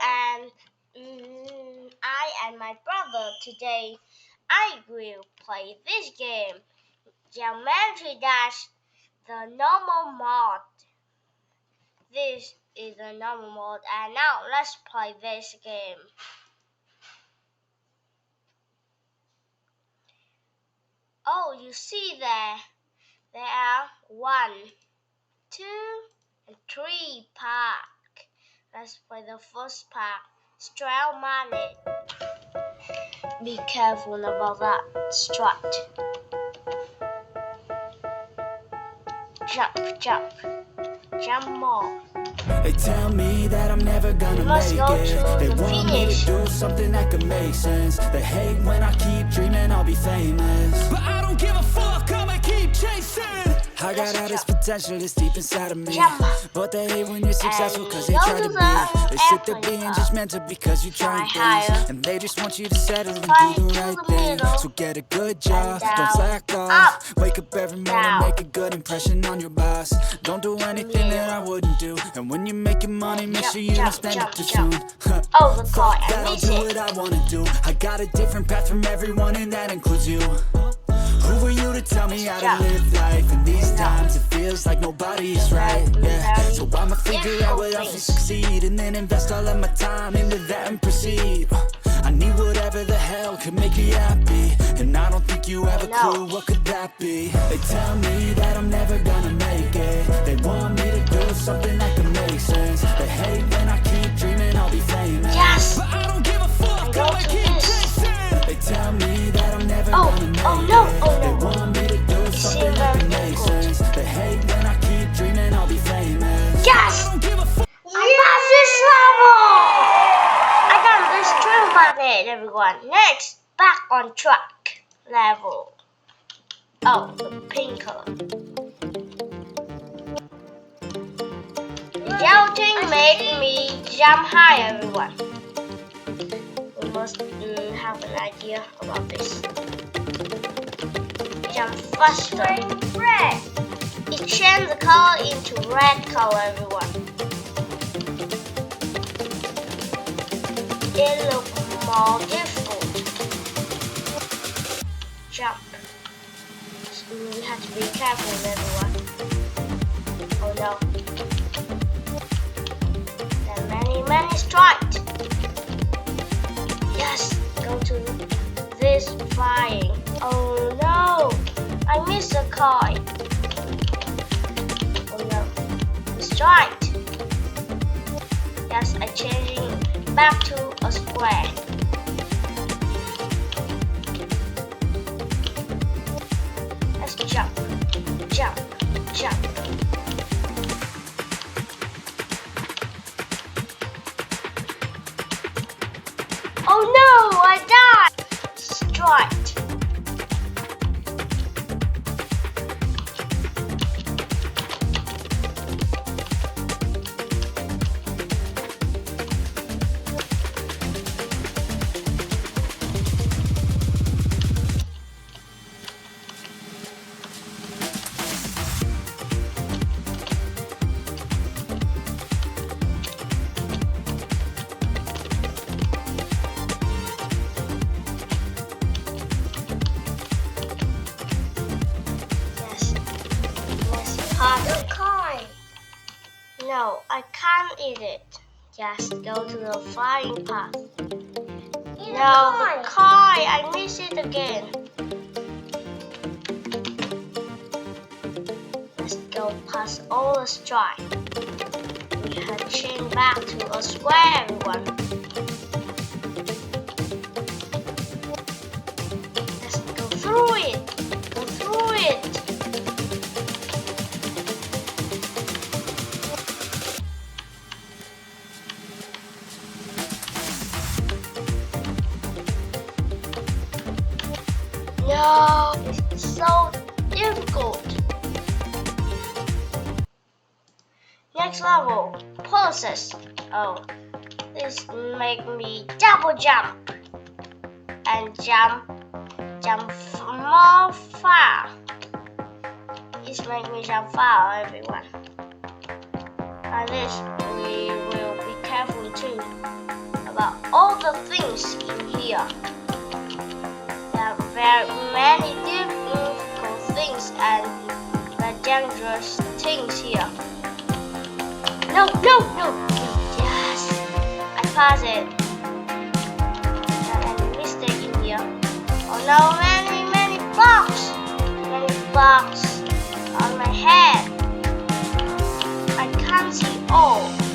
and I and my brother today I will play this game, Geometry Dash, the normal mode. This is the normal mode, and now let's play this game. Oh, you see there are 1, 2, and 3 parts. Let's play the first part, Straw Money. Be careful about that strut. Jump, jump, jump more. They tell me that I'm never gonna make it. They want me to do something that could make sense. They hate when I keep dreaming I'll be famous, but I don't give a fuck, I'ma keep chasing. I got all this potential that's deep inside of me, but they hate when you're successful cause they try to be. They sit there being judgmental because you try things, and they just want you to settle and do the right thing. So get a good job, don't slack off. Wake up every morning, make a good impression on your boss. Don't do anything that I wouldn't do, and when you're making money, make sure you don't spend it too soon. Oh, the car, I I'll miss do it. what I wanna do. I got a different path from everyone, and that includes you. Who are you to tell me how to live life? In these times it feels like nobody's right, yeah. So I'ma figure out what else to succeed, and then invest all of my time into that and proceed. I need whatever the hell could make you happy, and I don't think you have a clue what could that be. They tell me that I'm never gonna make it. They want me to do something that can make sense. They hate when I keep dreaming I'll be famous, but I don't give a fuck, I'ma keep chasing. They tell me that I'm never gonna make it. They want me to do something that can make sense. They hate when I keep dreaming I'll be famous. Yes! I don't give a fuck. I passed this level! I got this string magnet, everyone. Next, back on track level. Oh, the pink color. Yelling make me jump high, everyone. We must have an idea about this. Jump faster. Red. It changed the color into red color, everyone. It looks more difficult. Jump. So we have to be careful, everyone. Oh no. There are many strikes. Yes, go to this flying. Oh no, I missed the kite. Oh no, strike. Yes, I'm changing back to a square. Let's jump, jump, jump. Oh no, I died! Strike. The coin. No, I can't eat it. Just go to the flying path. No, the coin. I miss it again. Let's go past all the strike. We have changed back to a square, everyone. Let's go through it. Go through it. No, it's so difficult. Next level, pulses. Oh, this make me double jump and jump more far. This make me jump far, everyone. Like this, we will be careful too. all the things in here. There are very many difficult things and the dangerous things here. No. Yes, I passed it. There are any mistake in here. Oh no, many blocks. Many blocks on my head. I can't see all.